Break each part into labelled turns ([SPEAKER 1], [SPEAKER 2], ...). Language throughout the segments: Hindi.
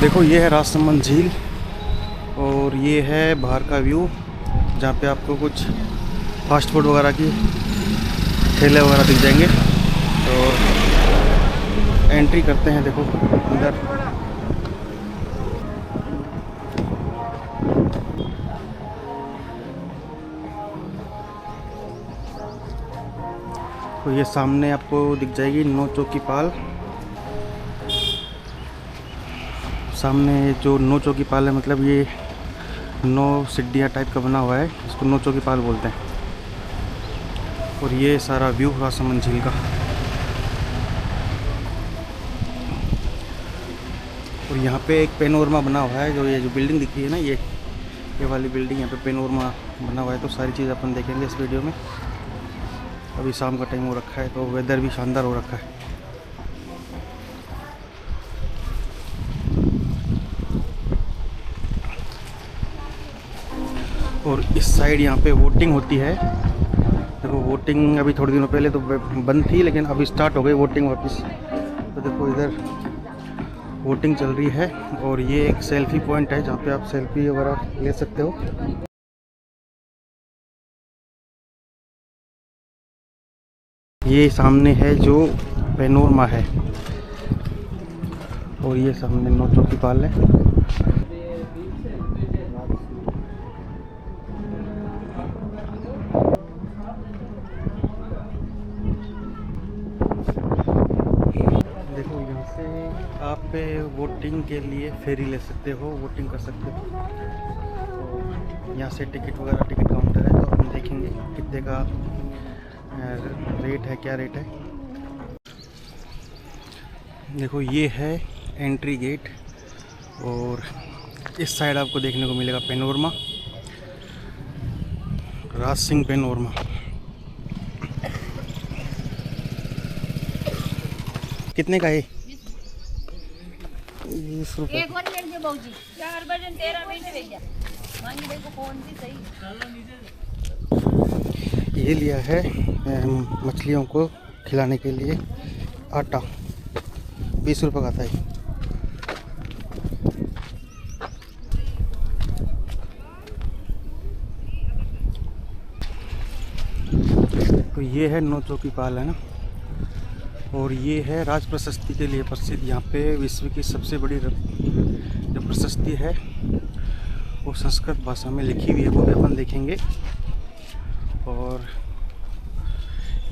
[SPEAKER 1] देखो ये है राजसमंद झील और ये है बाहर का व्यू, जहाँ पे आपको कुछ फास्ट फूड वगैरह की ठेले वगैरह दिख जाएंगे। और एंट्री करते हैं देखो अंदर। तो ये सामने आपको दिख जाएगी नौ चौकी पाल। सामने जो नौ चौकी पाल है, मतलब ये 9 सिड्डियाँ टाइप का बना हुआ है, इसको नौ चौकी पाल बोलते हैं। और ये सारा व्यू राजसमंद झील का। और यहाँ पे एक पेनोरमा बना हुआ है, जो ये जो बिल्डिंग दिख रही है ना, ये वाली बिल्डिंग, यहाँ पे पेनोरमा बना हुआ है। तो सारी चीज़ अपन देखेंगे इस वीडियो में। अभी शाम का टाइम हो रखा है तो वेदर भी शानदार हो रखा है। और इस साइड यहाँ पे वोटिंग होती है। देखो वोटिंग अभी थोड़े दिनों पहले तो बंद थी, लेकिन अभी स्टार्ट हो गई वोटिंग वापस। तो देखो इधर वोटिंग चल रही है। और ये एक सेल्फी पॉइंट है जहाँ पे आप सेल्फी वगैरह ले सकते हो। ये सामने है जो पेनोरमा है, और ये सामने नौ चौकी पाल है। देखो यहाँ से आप वोटिंग के लिए फेरी ले सकते हो, वोटिंग कर सकते हो। और यहाँ से टिकट काउंटर है, तो हम देखेंगे कितने का रेट है, क्या रेट है। देखो ये है एंट्री गेट, और इस साइड आपको देखने को मिलेगा पेनोरमा, राज सिंह पेनोरमा। कितने का है? 20 रुपये। ये लिया है मछलियों को खिलाने के लिए आटा, 20 रुपये का आता है। तो ये है नौ चौकी पाल है ना, और ये है राज प्रशस्ति के लिए प्रसिद्ध। यहाँ पे विश्व की सबसे बड़ी जो प्रशस्ति है वो संस्कृत भाषा में लिखी हुई है, वो भी अपन देखेंगे। और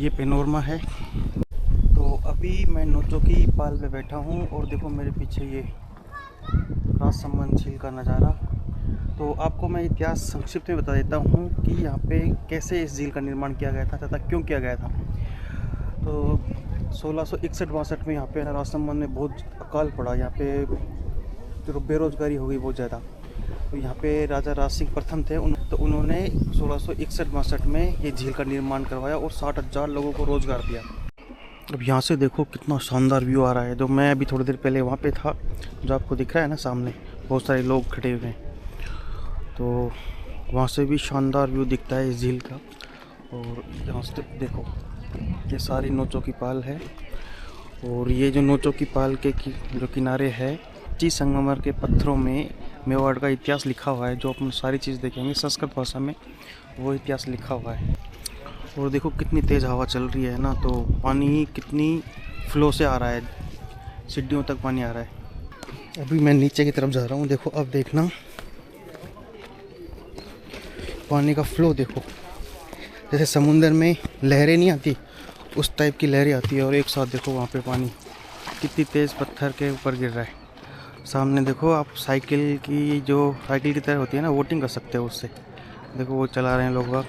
[SPEAKER 1] ये पेनोरमा है। तो अभी मैं नौ चौकी पाल पे बैठा हूँ, और देखो मेरे पीछे ये राजसमंद झील का नज़ारा। तो आपको मैं इतिहास संक्षिप्त में बता देता हूँ कि यहाँ पे कैसे इस झील का निर्माण किया गया था तथा क्यों किया गया था। तो 1661-62 में यहाँ पे राजसमंद में बहुत अकाल पड़ा। यहाँ पे बेरोजगारी हो गई बहुत ज़्यादा। तो यहाँ पे राजा राज सिंह प्रथम थे, तो उन्होंने 1661-62 में ये झील का निर्माण करवाया और 60,000 लोगों को रोज़गार दिया। अब यहाँ से देखो कितना शानदार व्यू आ रहा है। जो मैं अभी थोड़ी देर पहले वहाँ पे था, जो आपको दिख रहा है ना सामने, बहुत सारे लोग खड़े हुए हैं। तो वहाँ से भी शानदार व्यू दिखता है इस झील का। और यहाँ से देखो ये सारी नौ चौकी पाल है। और ये जो नौ चौकी पाल के जो किनारे है, 25 संगमरमर के पत्थरों में मेवाड़ का इतिहास लिखा हुआ है। जो अपन सारी चीज़ देखेंगे संस्कृत भाषा में, वो इतिहास लिखा हुआ है। और देखो कितनी तेज़ हवा चल रही है ना, तो पानी कितनी फ्लो से आ रहा है, सीढ़ियों तक पानी आ रहा है। अभी मैं नीचे की तरफ जा रहा हूँ। देखो अब देखना पानी का फ्लो देखो, जैसे समुंदर में लहरें नहीं आती, उस टाइप की लहरें आती है। और एक साथ देखो वहाँ पे पानी कितनी तेज़ पत्थर के ऊपर गिर रहा है। सामने देखो आप साइकिल की तरह होती है ना, वोटिंग कर सकते हो उससे। देखो वो चला रहे हैं लोग बाग।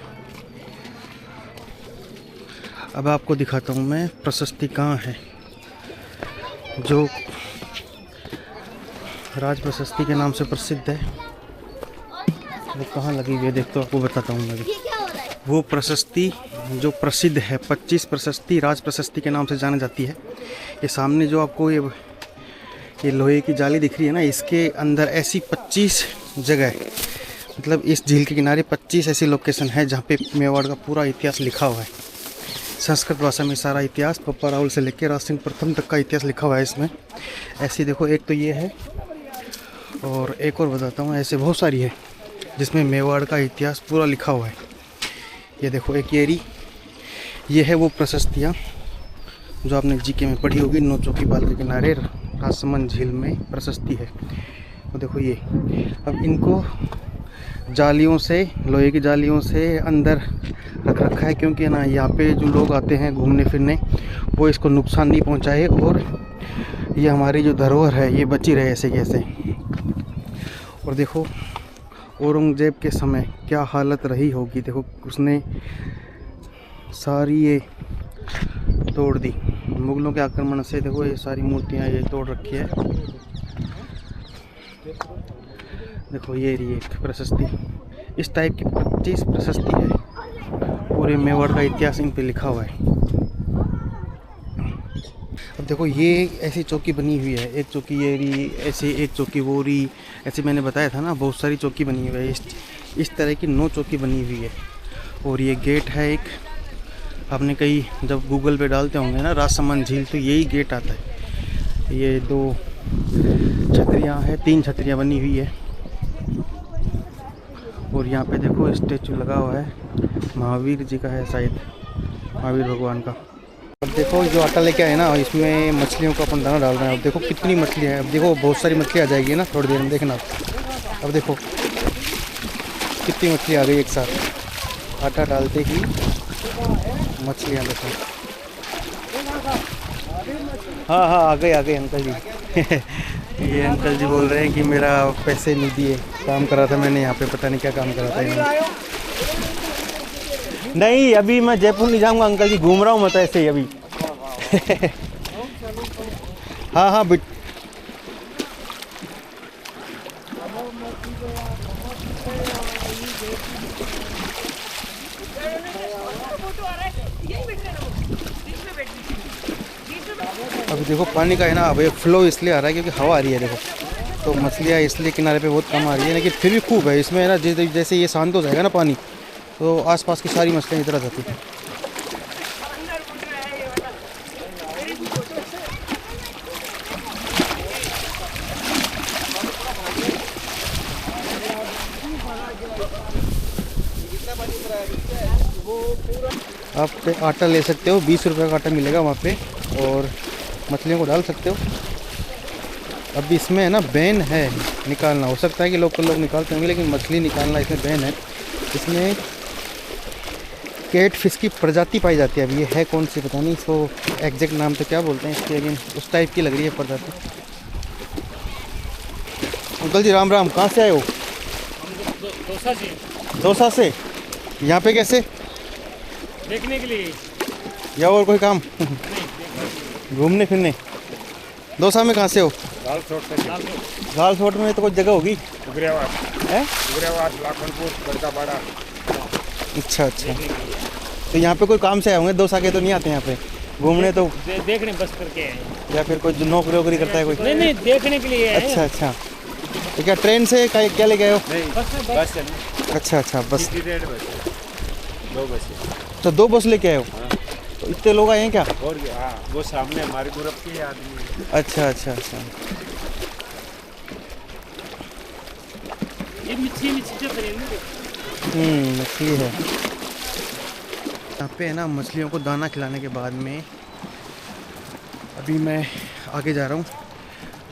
[SPEAKER 1] अब आपको दिखाता हूँ मैं प्रशस्ति कहाँ है, जो राज प्रशस्ति के नाम से प्रसिद्ध है। वो कहाँ लगी हुई है देख, तो आपको बताता हूँ मैं। वो प्रशस्ति जो प्रसिद्ध है, 25 प्रशस्ति राज प्रशस्ति के नाम से जानी जाती है। ये सामने जो आपको ये लोहे की जाली दिख रही है ना, इसके अंदर ऐसी 25 जगह, मतलब इस झील के किनारे 25 ऐसी लोकेशन है जहाँ पे मेवाड़ का पूरा इतिहास लिखा हुआ है। संस्कृत भाषा में सारा इतिहास, पप्पा राहुल से लेकर राज सिंह प्रथम तक का इतिहास लिखा हुआ है इसमें। ऐसी देखो, एक तो ये है, और एक और बताता हूँ, ऐसे बहुत सारी है जिसमें मेवाड़ का इतिहास पूरा लिखा हुआ है। ये देखो एक ये है वो प्रशस्तियाँ जो आपने जीके में पढ़ी होगी। नौ चौकीपाल के किनारे राजसमंद झील में प्रशस्ति है। तो देखो ये, अब इनको जालियों से, लोहे की जालियों से अंदर रख रखा है, क्योंकि ना यहाँ पे जो लोग आते हैं घूमने फिरने वो इसको नुकसान नहीं पहुँचाए और ये हमारी जो धरोहर है ये बची रहे ऐसे कैसे। और देखो औरंगजेब के समय क्या हालत रही होगी, देखो उसने सारी ये तोड़ दी मुगलों के आक्रमण से। देखो ये सारी मूर्तियाँ ये तोड़ रखी है। देखो ये रही एक प्रशस्ति, इस टाइप की 25 प्रशस्ति है। पूरे मेवाड़ का इतिहास इन पे लिखा हुआ है। अब देखो ये ऐसी चौकी बनी हुई है, एक चौकी ये रही, ऐसे एक चौकी वो रही, ऐसे मैंने बताया था ना बहुत सारी चौकी बनी हुई है। इस तरह की 9 चौकी बनी हुई है। और ये गेट है एक, आपने कहीं जब गूगल पे डालते होंगे ना राजसमंद झील तो यही गेट आता है। ये 2 छतरियाँ हैं, 3 छतरियाँ बनी हुई है। और यहाँ पे देखो स्टेचू लगा हुआ है, महावीर जी का है शायद, महावीर भगवान का। अब देखो जो आटा लेके आए ना, इसमें मछलियों को अपन दाना डाल रहे हैं। अब देखो कितनी मछलियाँ हैं। अब देखो बहुत सारी मछली आ जाएगी ना थोड़ी देर में, देखना आप। अब देखो कितनी मछली आ गई एक साथ, आटा डालते ही मछलियाँ देखो। हाँ हाँ आ गए अंकल जी। ये अंकल जी बोल रहे हैं कि मेरा पैसे नहीं दिए, काम करा था मैंने यहाँ पे, पता नहीं क्या काम करा था इन्होंने। नहीं अभी मैं जयपुर नहीं जाऊँगा अंकल जी, घूम रहा हूँ मैं तो ऐसे ही अभी। हाँ हाँ अभी देखो पानी का है ना, अब ये फ्लो इसलिए आ रहा है क्योंकि हवा आ रही है देखो, तो मछलियाँ इसलिए किनारे पे बहुत कम आ रही है, लेकिन फिर भी खूब है इसमें है ना। जैसे ये शांत हो जाएगा ना पानी, तो आसपास की सारी मछलियाँ इधर आ जाती हैं। आप आटा ले सकते हो, 20 रुपये का आटा मिलेगा वहाँ पे, और मछलियों को डाल सकते हो। अब इसमें है ना बैन है निकालना, हो सकता है कि लोकल लोग निकालते होंगे, लेकिन मछली निकालना इसमें बैन है। इसमें कैट फिश की प्रजाति पाई जाती है। अब ये है कौन सी पता नहीं, इसको एग्जैक्ट नाम तो क्या बोलते हैं इसकी, लेकिन उस टाइप की लग रही है प्रजाति। अंकल जी राम राम, कहाँ से आए हो? दौसा से। यहाँ पे कैसे?
[SPEAKER 2] देखने के लिए
[SPEAKER 1] या और कोई काम? घूमने फिरने। दौसा में कहाँ से हो? गालसोट में तो कोई जगह होगी। अच्छा, तो यहाँ पे कोई काम से आए होंगे, दौसा के तो नहीं आते यहाँ पे घूमने, तो
[SPEAKER 2] देखने बस करके आए।
[SPEAKER 1] या फिर कोई नौकरी वोकरी करता है कोई?
[SPEAKER 2] नहीं देखने के लिए।
[SPEAKER 1] अच्छा, तो क्या ट्रेन से क्या लेके आए हो?
[SPEAKER 2] बस।
[SPEAKER 1] अच्छा बस।
[SPEAKER 2] 2 बस।
[SPEAKER 1] तो 2 बस लेके आए हो? तो इतने लोग आए हैं क्या?
[SPEAKER 2] और हाँ, वो सामने हमारे ग्रुप के आदमी।
[SPEAKER 1] अच्छा।
[SPEAKER 2] ये मछली
[SPEAKER 1] है। यहाँ पे है ना मछलियों को दाना खिलाने के बाद में अभी मैं आगे जा रहा हूँ।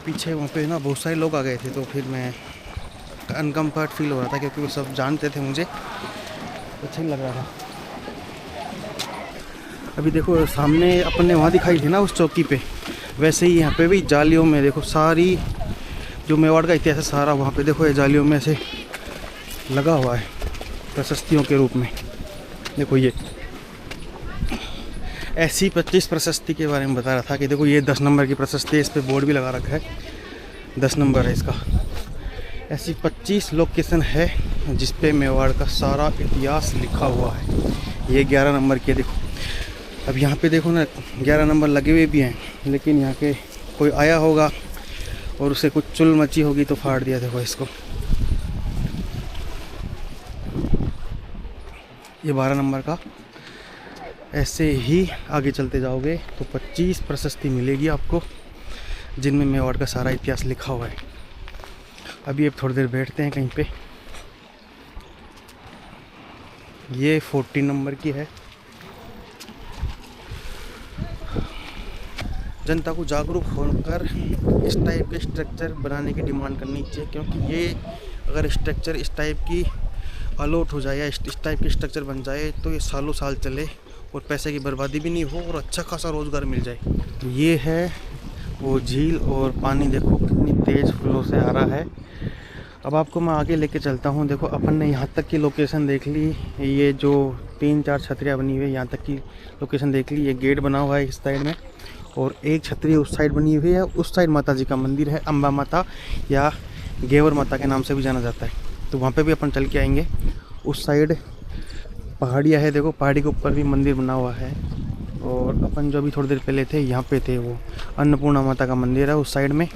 [SPEAKER 1] पीछे वहाँ पे ना बहुत सारे लोग आ गए थे, तो फिर मैं अनकम्फर्ट फील हो रहा था, क्योंकि वो सब जानते थे मुझे, अच्छा नहीं लग रहा था। अभी देखो सामने अपन ने वहाँ दिखाई थी ना उस चौकी पे, वैसे ही यहाँ पे भी जालियों में देखो सारी जो मेवाड़ का इतिहास है सारा वहाँ पे देखो, ये जालियों में से लगा हुआ है प्रशस्तियों के रूप में। देखो ये ऐसी 25 प्रशस्ति के बारे में बता रहा था कि देखो ये 10 नंबर की प्रशस्ति है, इस पर बोर्ड भी लगा रखा है, 10 नंबर है इसका। ऐसी 25 लोकेशन है जिस पे मेवाड़ का सारा इतिहास लिखा हुआ है। ये 11 नंबर के देखो। अब यहाँ पे देखो ना 11 नंबर लगे हुए भी हैं, लेकिन यहाँ के कोई आया होगा और उसे कुछ चुल मची होगी तो फाड़ दिया। देखो इसको, ये 12 नंबर का। ऐसे ही आगे चलते जाओगे तो 25 प्रशस्ति मिलेगी आपको, जिनमें मेवाड़ का सारा इतिहास लिखा हुआ है। अभी अब थोड़ी देर बैठते हैं कहीं पे। ये 14 नंबर की है। जनता को जागरूक होकर इस टाइप के स्ट्रक्चर बनाने की डिमांड करनी चाहिए, क्योंकि ये अगर स्ट्रक्चर इस टाइप की अलॉट हो जाए या इस टाइप के स्ट्रक्चर बन जाए तो ये सालों साल चले और पैसे की बर्बादी भी नहीं हो और अच्छा खासा रोज़गार मिल जाए। तो ये है वो झील, और पानी देखो कितनी तेज़ फ्लो से आ रहा है। अब आपको मैं आगे लेके चलता हूँ। देखो अपन ने यहाँ तक की लोकेशन देख ली, ये जो 3-4 छतरियाँ बनी हुई है यहाँ तक की लोकेशन देख ली। ये गेट बना हुआ है इस साइड में, और एक छतरी उस साइड बनी हुई है। उस साइड माता जी का मंदिर है, अम्बा माता या गेवर माता के नाम से भी जाना जाता है, तो वहाँ पे भी अपन चल के आएंगे। उस साइड पहाड़ियाँ है, देखो पहाड़ी के ऊपर भी मंदिर बना हुआ है। और अपन जो अभी थोड़ी देर पहले थे यहाँ पे थे, वो अन्नपूर्णा माता का मंदिर है उस साइड में।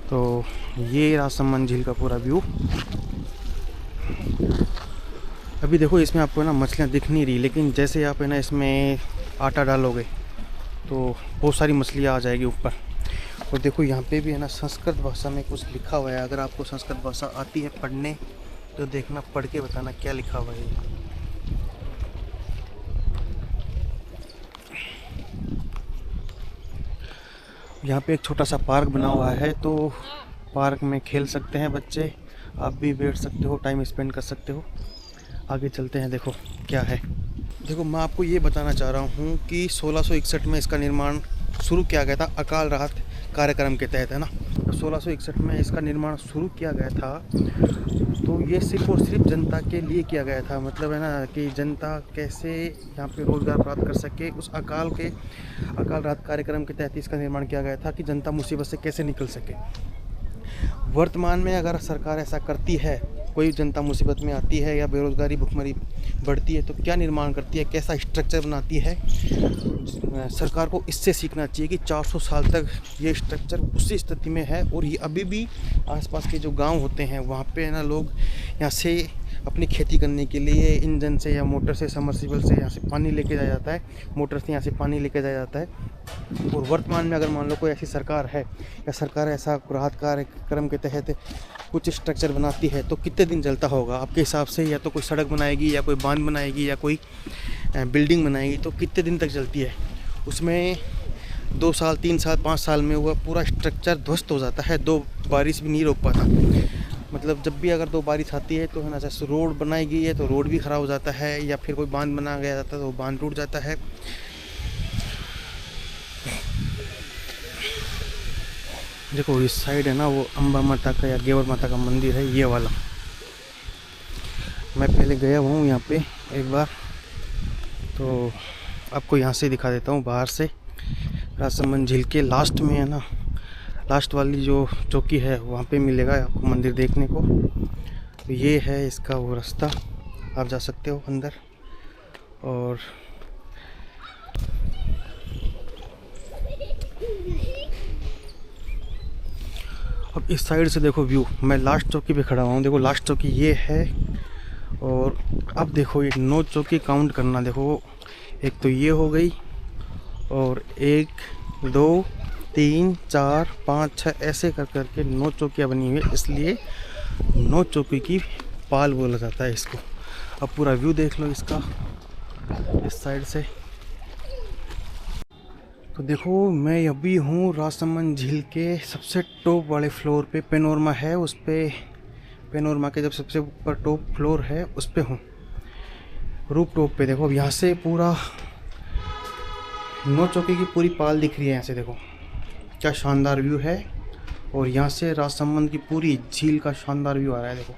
[SPEAKER 1] तो ये राजसमंद झील का पूरा व्यू। अभी देखो इसमें आपको ना मछलियाँ दिख नहीं रही, लेकिन जैसे आप है ना इसमें आटा डालोगे तो बहुत सारी मछलियाँ आ जाएगी ऊपर। और देखो यहाँ पे भी है ना संस्कृत भाषा में कुछ लिखा हुआ है। अगर आपको संस्कृत भाषा आती है पढ़ने तो देखना, पढ़ के बताना क्या लिखा हुआ है। यहाँ पे एक छोटा सा पार्क बना हुआ है, तो पार्क में खेल सकते हैं बच्चे, आप भी बैठ सकते हो, टाइम स्पेंड कर सकते हो। आगे चलते हैं, देखो क्या है। देखो मैं आपको ये बताना चाह रहा हूँ कि 1661 में इसका निर्माण शुरू किया गया था, अकाल राहत कार्यक्रम के तहत, है ना। तो 1661 में इसका निर्माण शुरू किया गया था, तो ये सिर्फ और सिर्फ जनता के लिए किया गया था। मतलब है ना कि जनता कैसे यहाँ पे रोज़गार प्राप्त कर सके, उस अकाल राहत कार्यक्रम के तहत इसका निर्माण किया गया था कि जनता मुसीबत से कैसे निकल सके। वर्तमान में अगर सरकार ऐसा करती है, कोई जनता मुसीबत में आती है या बेरोज़गारी भुखमरी बढ़ती है, तो क्या निर्माण करती है, कैसा स्ट्रक्चर बनाती है। सरकार को इससे सीखना चाहिए कि 400 साल तक ये स्ट्रक्चर उसी स्थिति में है, और ये अभी भी आसपास के जो गांव होते हैं वहाँ पे ना लोग यहाँ से अपनी खेती करने के लिए इंजन से या मोटर से, समरसीबल से यहाँ से पानी लेके जाया जाता है, मोटर से यहाँ से पानी लेके जाया जाता है। और वर्तमान में अगर मान लो कोई ऐसी सरकार है या सरकार ऐसा राहत कार्यक्रम के तहत कुछ स्ट्रक्चर बनाती है, तो कितने दिन चलता होगा आपके हिसाब से। या तो कोई सड़क बनाएगी या कोई बांध बनाएगी या कोई बिल्डिंग बनाएगी, तो कितने दिन तक चलती है। उसमें 2 साल, 3 साल, 5 साल में वह पूरा स्ट्रक्चर ध्वस्त हो जाता है, 2 बारिश भी नहीं रोक पाता। मतलब जब भी अगर 2 बारिश आती है तो है ना, जैसे रोड बनाई गई है तो रोड भी ख़राब हो जाता है, या फिर कोई बांध बना गया जाता है तो बांध टूट जाता है। देखो इस साइड है ना वो अम्बा माता का या गेवर माता का मंदिर है, ये वाला। मैं पहले गया हूँ यहाँ पे एक बार, तो आपको यहाँ से दिखा देता हूँ बाहर से। राजसमंद झील के लास्ट में है ना, लास्ट वाली जो चौकी है वहाँ पे मिलेगा आपको मंदिर देखने को। तो ये है इसका वो रास्ता, आप जा सकते हो अंदर। और अब इस साइड से देखो व्यू। मैं लास्ट चौकी पे खड़ा हुआ हूँ, देखो लास्ट चौकी ये है। और अब देखो ये 9 चौकी काउंट करना, देखो एक तो ये हो गई, और 1 2 3 4 5 6 ऐसे कर करके 9 चौकियाँ बनी हुई है, इसलिए 9 चौकी की पाल बोला जाता है इसको। अब पूरा व्यू देख लो इसका इस साइड से। तो देखो मैं अभी हूँ राजसमंद झील के सबसे टॉप वाले फ्लोर पे, पेनोरमा है उस पे, पेनोरमा के जब सबसे ऊपर टॉप फ्लोर है उस पे हूँ, रूफ टॉप पे। देखो अब यहाँ से पूरा 9 चौकी की पूरी पाल दिख रही है यहाँ से, देखो क्या शानदार व्यू है। और यहाँ से राजसमंद की पूरी झील का शानदार व्यू आ रहा है, देखो।